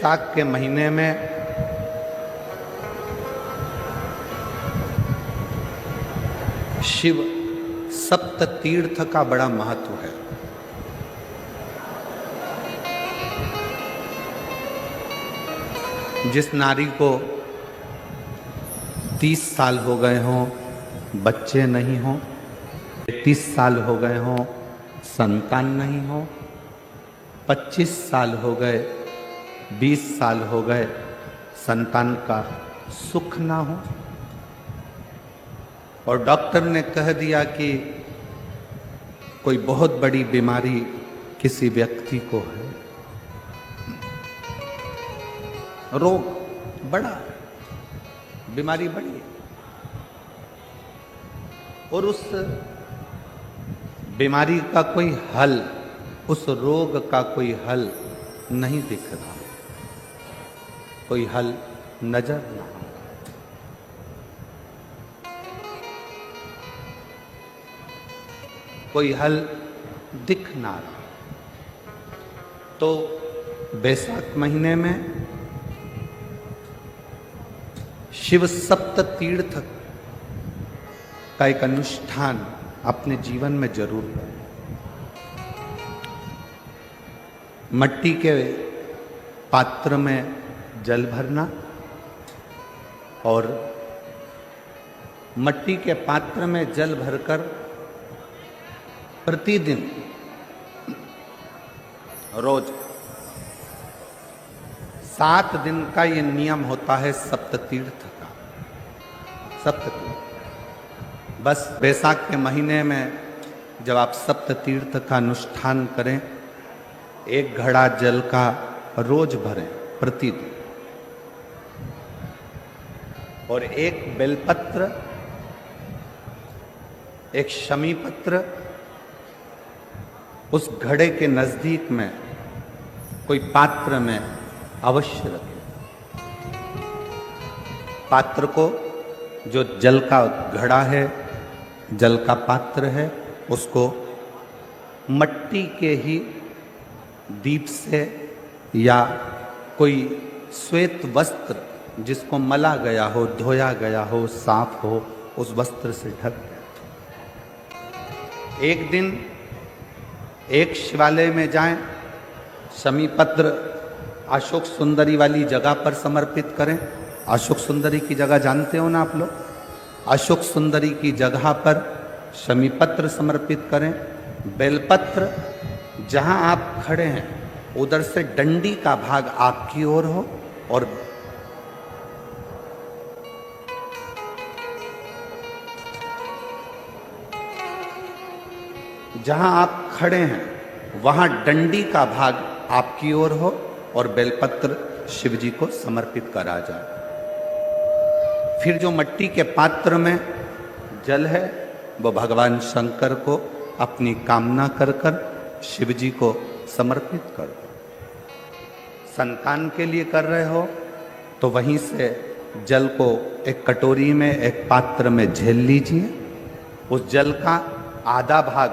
बैसाख के महीने में शिव सप्त तीर्थ का बड़ा महत्व है। जिस नारी को 30 साल हो गए हों, बच्चे नहीं हों, 30 साल हो गए हों, संतान नहीं हो, 25 साल हो गए, 20 साल हो गए, संतान का सुख ना हो, और डॉक्टर ने कह दिया कि कोई बहुत बड़ी बीमारी किसी व्यक्ति को है, रोग बड़ा, बीमारी बड़ी है, और उस बीमारी का कोई हल, उस रोग का कोई हल नहीं दिख रहा, कोई हल नजर ना आ, कोई हल दिख ना रहा। तो बैसाख महीने में शिव सप्त तीर्थ का एक अनुष्ठान अपने जीवन में जरूर करें। मट्टी के पात्र में जल भरना और मट्टी के पात्र में जल भरकर प्रतिदिन रोज 7 दिन का ये नियम होता है सप्ततीर्थ का। सप्ततीर्थ बस बैसाख के महीने में जब आप सप्ततीर्थ का अनुष्ठान करें, 1 घड़ा जल का रोज भरें प्रतिदिन, और 1 बेलपत्र, 1 शमी पत्र उस घड़े के नजदीक में कोई पात्र में अवश्य रखें। पात्र को, जो जल का घड़ा है, जल का पात्र है, उसको मट्टी के ही दीप से या कोई श्वेत वस्त्र जिसको मला गया हो, धोया गया हो, साफ हो, उस वस्त्र से ढक दें। एक दिन एक शिवालय में जाएं, शमी पत्र अशोक सुंदरी वाली जगह पर समर्पित करें। अशोक सुंदरी की जगह जानते हो ना आप लोग? अशोक सुंदरी की जगह पर शमी पत्र समर्पित करें। बेलपत्र जहां आप खड़े हैं उधर से डंडी का भाग आपकी ओर हो, और जहां आप खड़े हैं वहां डंडी का भाग आपकी ओर हो और बेलपत्र शिव जी को समर्पित करा जाए। फिर जो मट्टी के पात्र में जल है वो भगवान शंकर को अपनी कामना कर कर शिव जी को समर्पित कर दो। संतान के लिए कर रहे हो तो वहीं से जल को एक कटोरी में, एक पात्र में झेल लीजिए। उस जल का आधा भाग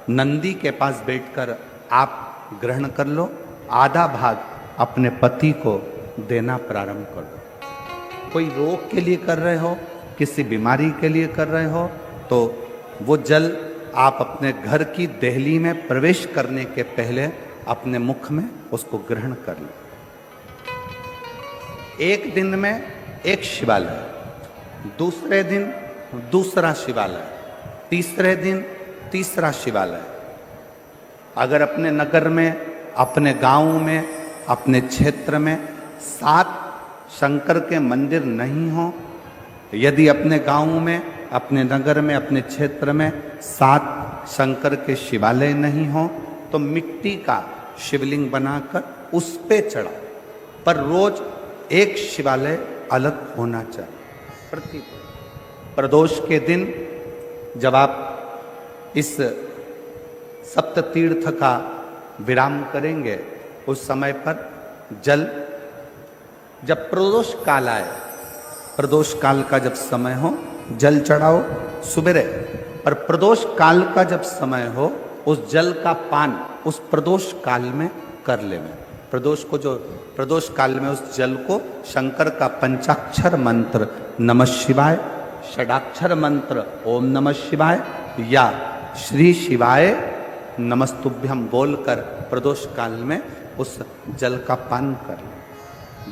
नंदी के पास बैठकर आप ग्रहण कर लो, आधा भाग अपने पति को देना प्रारंभ कर दो। कोई रोग के लिए कर रहे हो, किसी बीमारी के लिए कर रहे हो, तो वो जल आप अपने घर की देहली में प्रवेश करने के पहले अपने मुख में उसको ग्रहण कर लो। एक दिन में एक शिवालय, दूसरे दिन दूसरा शिवालय, तीसरे दिन तीसरा शिवालय। अगर अपने नगर में, अपने गांव में, अपने क्षेत्र में 7 शंकर के मंदिर नहीं हो, यदि अपने गांव में, अपने नगर में, अपने क्षेत्र में 7 शंकर के शिवालय नहीं हो, तो मिट्टी का शिवलिंग बनाकर उस पे चढ़ाओ, पर रोज एक शिवालय अलग होना चाहिए। प्रदोष के दिन जब आप इस सप्ततीर्थ का विराम करेंगे, उस समय पर जल, जब प्रदोष काल आए, प्रदोष काल का जब समय हो जल चढ़ाओ सुबेरे, पर प्रदोष काल का जब समय हो उस जल का पान उस प्रदोष काल में कर ले। प्रदोष को जो प्रदोष काल में उस जल को शंकर का पंचाक्षर मंत्र नमः शिवाय, षडाक्षर मंत्र ओम नमः शिवाय या श्री शिवाय नमस्तुभ्यम बोलकर प्रदोष काल में उस जल का पान करें।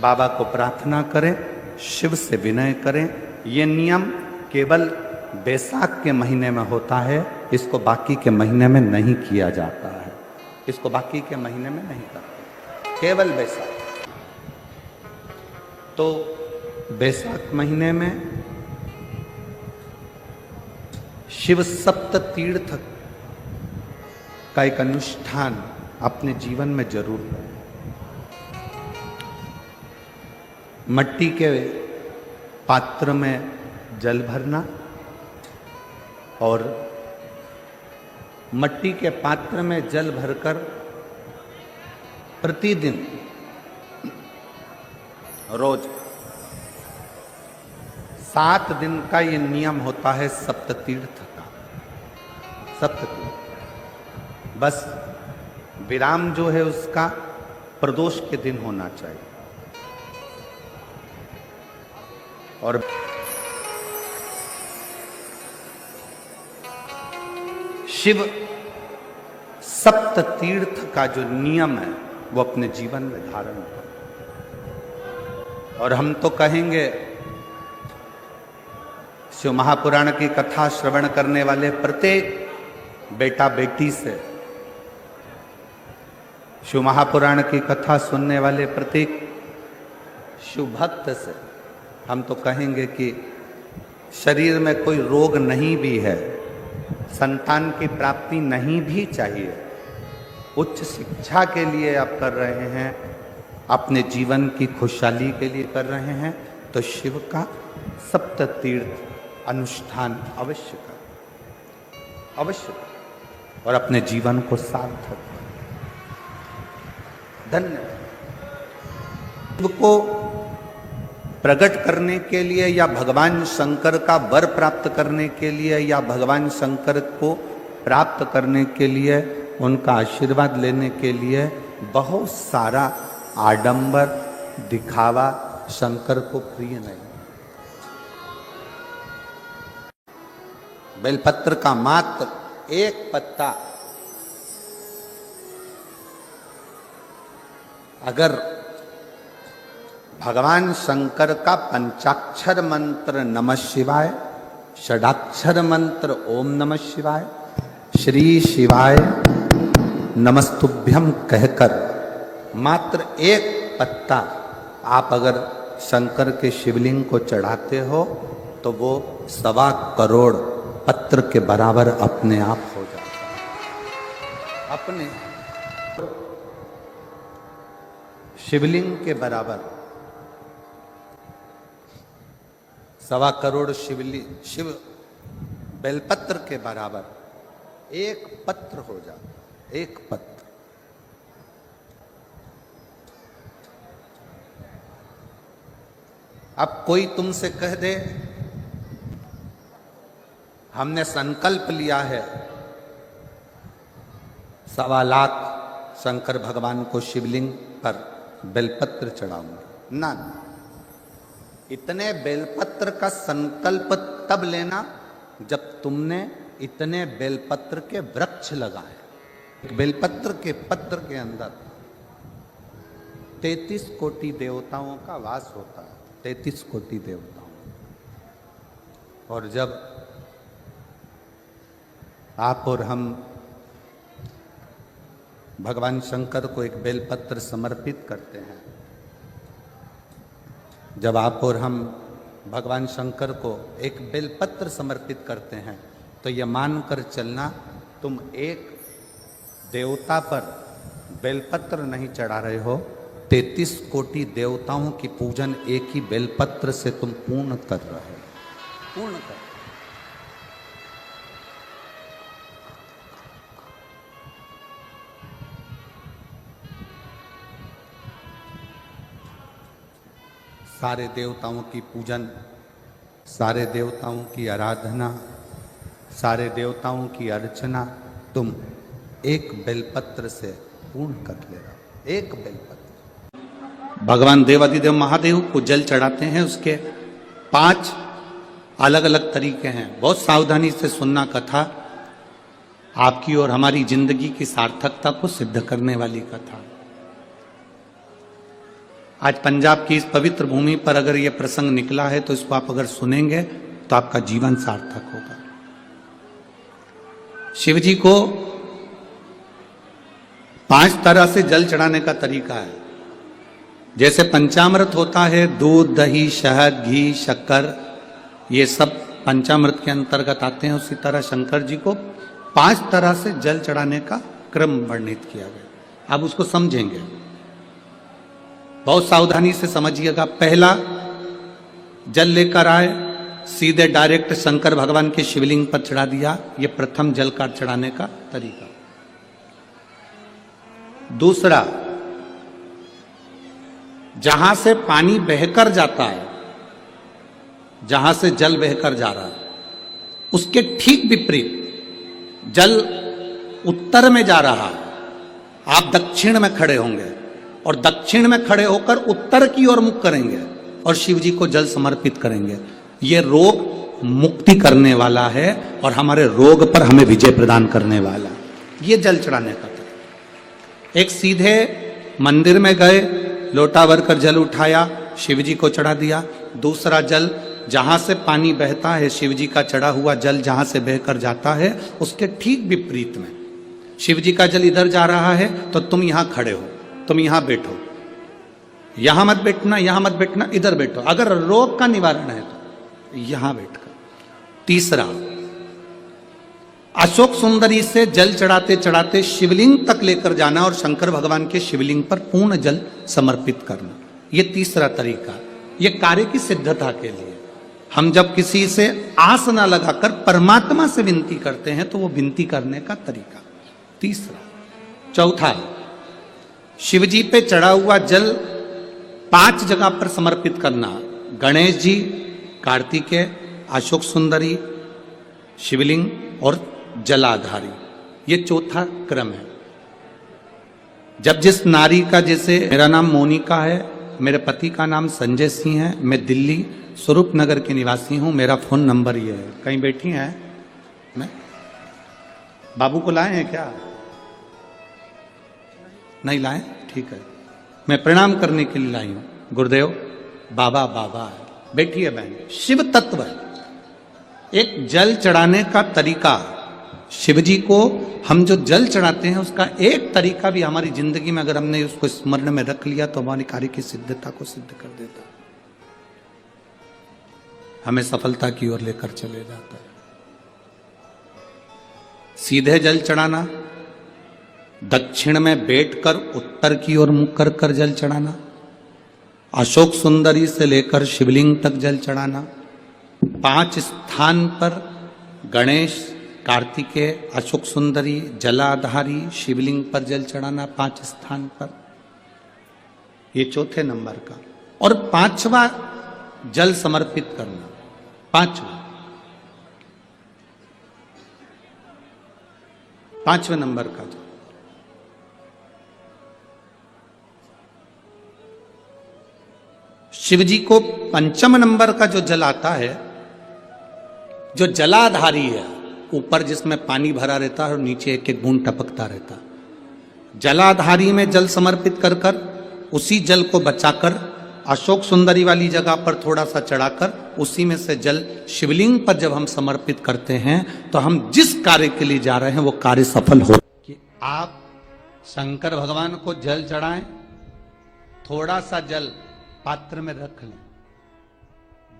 बाबा को प्रार्थना करें, शिव से विनय करें। ये नियम केवल बैसाख के महीने में होता है, इसको बाकी के महीने में नहीं किया जाता है। इसको बाकी के महीने में नहीं करते, केवल बैसाख। तो बैसाख महीने में शिव सप्त तीर्थ का एक अनुष्ठान अपने जीवन में जरूर करें। मट्टी के पात्र में जल भरना और मट्टी के पात्र में जल भरकर प्रतिदिन रोज 7 दिन का ये नियम होता है सप्ततीर्थ का। सप्ततीर्थ बस विराम जो है उसका प्रदोष के दिन होना चाहिए। और शिव सप्त तीर्थ का जो नियम है वो अपने जीवन में धारण करें। और हम तो कहेंगे शिव महापुराण की कथा श्रवण करने वाले प्रत्येक बेटा बेटी से, शिव महापुराण की कथा सुनने वाले प्रत्येक शिव भक्त से हम तो कहेंगे कि शरीर में कोई रोग नहीं भी है, संतान की प्राप्ति नहीं भी चाहिए, उच्च शिक्षा के लिए आप कर रहे हैं, अपने जीवन की खुशहाली के लिए कर रहे हैं, तो शिव का सप्त तीर्थ अनुष्ठान अवश्य करें, अवश्य करें और अपने जीवन को सार्थक करें। धन्यवाद। शिव को प्रकट करने के लिए या भगवान शंकर का वर प्राप्त करने के लिए या भगवान शंकर को प्राप्त करने के लिए, उनका आशीर्वाद लेने के लिए बहुत सारा आडंबर दिखावा शंकर को प्रिय नहीं। बेलपत्र का मात्र एक पत्ता अगर भगवान शंकर का पंचाक्षर मंत्र नमः शिवाय, षडाक्षर मंत्र ओम नमः शिवाय, श्री शिवाय नमस्तुभ्यम कहकर मात्र एक पत्ता आप अगर शंकर के शिवलिंग को चढ़ाते हो तो वो 1.25 करोड़ पत्र के बराबर अपने आप हो जाता है। अपने शिवलिंग के बराबर 1.25 करोड़ शिव बेलपत्र के बराबर एक पत्र हो जाता, एक पत्र। अब कोई तुमसे कह दे हमने संकल्प लिया है 1.25 लाख शंकर भगवान को शिवलिंग पर बेलपत्र चढ़ाऊंगा, ना, इतने बेलपत्र का संकल्प तब लेना जब तुमने इतने बेलपत्र के वृक्ष लगाए। बेलपत्र के पत्र के अंदर 33 कोटि देवताओं का वास होता है, 33 कोटि देवताओं। और जब आप और हम भगवान शंकर को एक बेलपत्र समर्पित करते हैं, जब आप और हम भगवान शंकर को एक बेलपत्र समर्पित करते हैं तो यह मानकर चलना तुम एक देवता पर बेलपत्र नहीं चढ़ा रहे हो, 33 कोटि देवताओं की पूजन एक ही बेलपत्र से तुम पूर्ण कर रहे हो, पूर्ण कर। सारे देवताओं की पूजन, सारे देवताओं की आराधना, सारे देवताओं की अर्चना तुम एक बेलपत्र से पूर्ण कर ले रहे हो, एक बेलपत्र। भगवान देवाधिदेव महादेव को जल चढ़ाते हैं, उसके 5 अलग अलग तरीके हैं। बहुत सावधानी से सुनना कथा, आपकी और हमारी जिंदगी की सार्थकता को सिद्ध करने वाली कथा। आज पंजाब की इस पवित्र भूमि पर अगर यह प्रसंग निकला है तो इसको आप अगर सुनेंगे तो आपका जीवन सार्थक होगा। शिव जी को 5 तरह से जल चढ़ाने का तरीका है। जैसे पंचामृत होता है, दूध, दही, शहद, घी, शक्कर, ये सब पंचामृत के अंतर्गत आते हैं, उसी तरह शंकर जी को 5 तरह से जल चढ़ाने का क्रम वर्णित किया गया। अब उसको समझेंगे, बहुत सावधानी से समझिएगा। पहला, जल लेकर आए, सीधे डायरेक्ट शंकर भगवान के शिवलिंग पर चढ़ा दिया, ये प्रथम जल का चढ़ाने का तरीका। दूसरा, जहां से पानी बहकर जाता है, जहां से जल बहकर जा रहा है, उसके ठीक विपरीत जल उत्तर में जा रहा है, आप दक्षिण में खड़े होंगे और दक्षिण में खड़े होकर उत्तर की ओर मुख करेंगे और शिव जी को जल समर्पित करेंगे। ये रोग मुक्ति करने वाला है और हमारे रोग पर हमें विजय प्रदान करने वाला, ये जल चढ़ाने का था। एक सीधे मंदिर में गए, लोटा भरकर जल उठाया, शिव जी को चढ़ा दिया। दूसरा जल, जहां से पानी बहता है, शिव जी का चढ़ा हुआ जल जहां से बहकर जाता है, उसके ठीक विपरीत में शिव जी का जल इधर जा रहा है तो तुम यहां खड़े हो, तुम यहां बैठो, यहां मत बैठना, यहां मत बैठना, इधर बैठो। अगर रोग का निवारण है तो यहां बैठकर। तीसरा, अशोक सुंदरी से जल चढ़ाते चढ़ाते शिवलिंग तक लेकर जाना और शंकर भगवान के शिवलिंग पर पूर्ण जल समर्पित करना, यह तीसरा तरीका। यह कार्य की सिद्धता के लिए, हम जब किसी से आस ना लगाकर परमात्मा से विनती करते हैं तो वो विनती करने का तरीका तीसरा। चौथा, शिव जी पे चढ़ा हुआ जल 5 जगह पर समर्पित करना, गणेश जी, कार्तिकेय, अशोक सुंदरी, शिवलिंग और जलाधारी, ये चौथा क्रम है। जब जिस नारी का, जैसे मेरा नाम मोनिका है, मेरे पति का नाम संजय सिंह है, मैं दिल्ली स्वरूप नगर के निवासी हूं, मेरा फोन नंबर ये है। कहीं बैठी हैं? मैं बाबू को लाए हैं क्या? नहीं लाए? ठीक है, मैं प्रणाम करने के लिए लाई हूं। गुरुदेव, बाबा बाबा है, बैठी है बहन। शिव तत्व है, एक जल चढ़ाने का तरीका। शिव जी को हम जो जल चढ़ाते हैं उसका एक तरीका भी हमारी जिंदगी में अगर हमने उसको स्मरण में रख लिया तो हमारे कार्य की सिद्धता को सिद्ध कर देता, हमें सफलता की ओर लेकर चले जाता है। सीधे जल चढ़ाना, दक्षिण में बैठकर उत्तर की ओर मुख कर कर जल चढ़ाना, अशोक सुंदरी से लेकर शिवलिंग तक जल चढ़ाना, 5 स्थान पर गणेश, कार्तिकेय, अशोक सुंदरी, जलाधारी, शिवलिंग पर जल चढ़ाना 5 स्थान पर, ये चौथे नंबर का। और 5वां जल समर्पित करना, 5वें नंबर का जल। शिव जी को 5म नंबर का जो जल आता है, जो जलाधारी है, ऊपर जिसमें पानी भरा रहता है और नीचे एक एक बूंद टपकता रहता, जलाधारी में जल समर्पित कर कर उसी जल को बचाकर अशोक सुंदरी वाली जगह पर थोड़ा सा चढ़ाकर उसी में से जल शिवलिंग पर जब हम समर्पित करते हैं तो हम जिस कार्य के लिए जा रहे हैं वो कार्य सफल हो। कि आप शंकर भगवान को जल चढ़ाएं, थोड़ा सा जल पात्र में रख लें,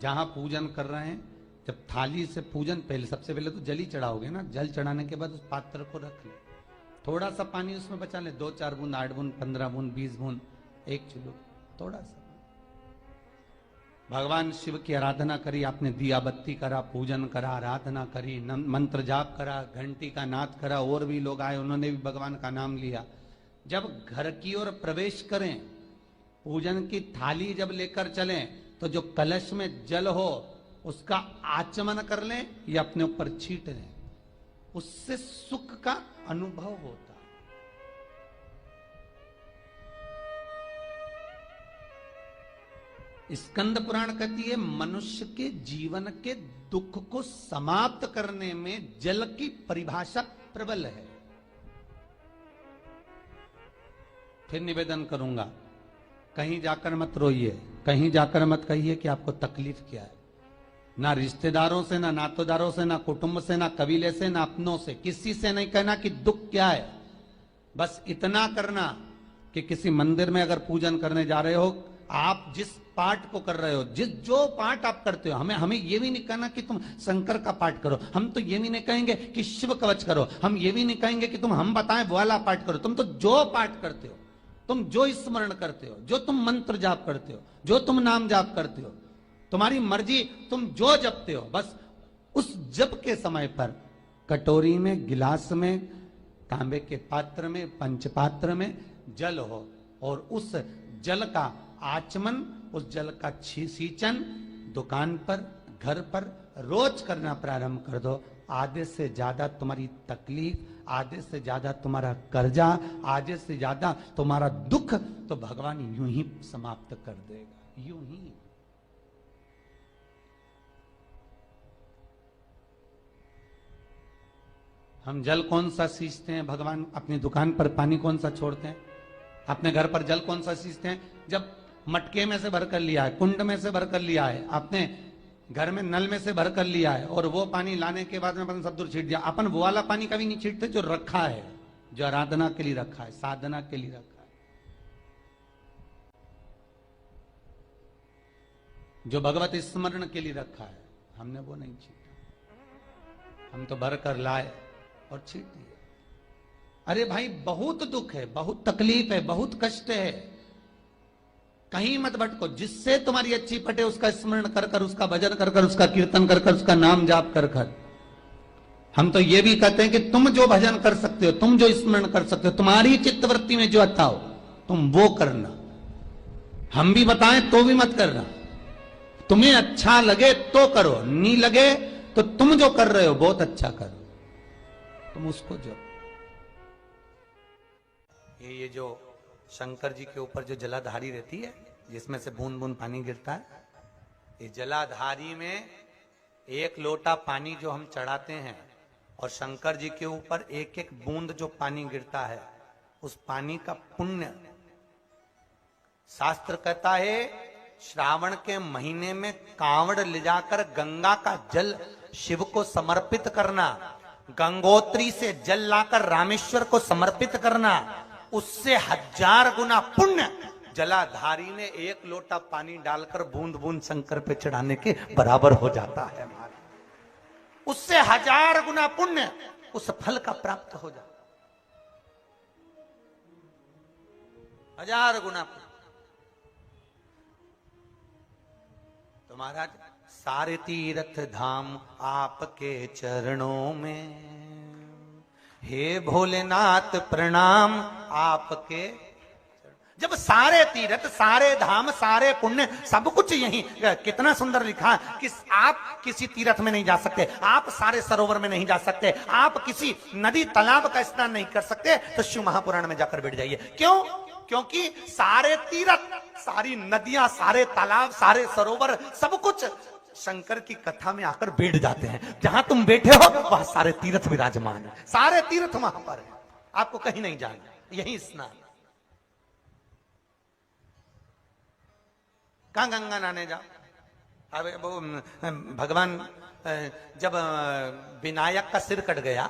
जहां पूजन कर रहे हैं, जब थाली से पूजन, पहले सबसे पहले तो जल ही चढ़ाओगे ना, जल चढ़ाने के बाद उस पात्र को रख लें, थोड़ा सा पानी उसमें बचा लें, 2-4 बूंद, 8 बूंद, 15 बूंद, 20 बूंद, 1 चुल्लू, थोड़ा सा। भगवान शिव की आराधना करी, आपने दिया बत्ती करा, पूजन करा, आराधना करी, मंत्र जाप करा, घंटी का नाद करा, और भी लोग आए, उन्होंने भी भगवान का नाम लिया। जब घर की ओर प्रवेश करें, पूजन की थाली जब लेकर चलें, तो जो कलश में जल हो उसका आचमन कर लें या अपने ऊपर छीट लें, उससे सुख का अनुभव होता। स्कंद पुराण कहती है मनुष्य के जीवन के दुख को समाप्त करने में जल की परिभाषा प्रबल है। फिर निवेदन करूंगा, कहीं जाकर मत रोइए, कहीं जाकर मत कहिए कि आपको तकलीफ क्या है। ना रिश्तेदारों से, ना नातेदारों से, ना कुटुंब से, ना कबीले से, ना अपनों से, किसी से नहीं कहना कि दुख क्या है। बस इतना करना कि किसी मंदिर में अगर पूजन करने जा रहे हो, आप जिस पाठ को कर रहे हो, जो पाठ आप करते हो, हमें ये भी नहीं कहना कि तुम शंकर का पाठ करो, हम तो ये भी नहीं कहेंगे कि शिव कवच करो, हम ये भी नहीं कहेंगे कि तुम हम बताएं वो वाला पाठ करो। तुम तो जो पाठ करते हो, तुम जो स्मरण करते हो, जो तुम मंत्र जाप करते हो, जो तुम नाम जाप करते हो, तुम्हारी मर्जी, तुम जो जपते हो, बस उस जप के समय पर कटोरी में, गिलास में, तांबे के पात्र में, पंचपात्र में जल हो और उस जल का आचमन, उस जल का सींचन दुकान पर, घर पर रोज करना प्रारंभ कर दो। आधे से ज्यादा तुम्हारी तकलीफ, आधे से ज्यादा तुम्हारा कर्जा, आधे से ज्यादा तुम्हारा दुख तो भगवान यूं ही समाप्त कर देगा, यूं ही। हम जल कौन सा सींचते हैं भगवान, अपनी दुकान पर पानी कौन सा छोड़ते हैं, अपने घर पर जल कौन सा सींचते हैं। जब मटके में से भरकर लिया है, कुंड में से भरकर लिया है, अपने घर में नल में से भरकर लिया है, और वो पानी लाने के बाद में अपन सब दूर छीट दिया। अपन वो वाला पानी कभी नहीं छीटते जो रखा है, जो आराधना के लिए रखा है, साधना के लिए रखा है, जो भगवत स्मरण के लिए रखा है, हमने वो नहीं छीटा। हम तो भरकर लाए और छीट दिए। अरे भाई, बहुत दुख है, बहुत तकलीफ है, बहुत कष्ट है, कहीं मत भटको। जिससे तुम्हारी अच्छी पटे उसका स्मरण कर कर, उसका भजन कर कर, उसका कीर्तन कर कर, उसका नाम जाप कर कर। हम तो ये भी कहते हैं कि तुम जो भजन कर सकते हो, तुम जो स्मरण कर सकते हो, तुम्हारी चित्तवृत्ति में जो आता हो तुम वो करना। हम भी बताएं तो भी मत करना। तुम्हें अच्छा लगे तो करो, नहीं लगे तो तुम जो कर रहे हो बहुत अच्छा करो, तुम उसको जो। ये जो शंकर जी के ऊपर जो जलाधारी रहती है, जिसमें से बूंद बूंद पानी गिरता है, ये जलाधारी में एक लोटा पानी जो हम चढ़ाते हैं और शंकर जी के ऊपर एक एक बूंद जो पानी गिरता है, उस पानी का पुण्य, शास्त्र कहता है श्रावण के महीने में कांवड़ ले जाकर गंगा का जल शिव को समर्पित करना, गंगोत्री से जल लाकर रामेश्वर को समर्पित करना, उससे 1000 गुना पुण्य जलाधारी ने एक लोटा पानी डालकर बूंद बूंद शंकर पे चढ़ाने के बराबर हो जाता है। उससे 1000 गुना पुण्य उस फल का प्राप्त हो जाता, 1000 गुना पुण्य। तो महाराज, सारे तीर्थ धाम आपके चरणों में, हे भोलेनाथ प्रणाम आपके। जब सारे तीर्थ, सारे धाम, सारे पुण्य, सब कुछ यही, कितना सुंदर लिखा कि आप किसी तीर्थ में नहीं जा सकते, आप सारे सरोवर में नहीं जा सकते, आप किसी नदी तालाब का स्नान नहीं कर सकते, तो शिव महापुराण में जाकर बैठ जाइए। क्यों? क्योंकि सारे तीर्थ, सारी नदियां, सारे तालाब, सारे सरोवर, सब कुछ शंकर की कथा में आकर बैठ जाते हैं। जहां तुम बैठे हो वहां सारे तीर्थ विराजमान है, सारे तीर्थ वहां पर है, आपको कहीं नहीं जाना, यही स्नान। कहां गंगा नहाने जाओ? अब वो भगवान जब विनायक का सिर कट गया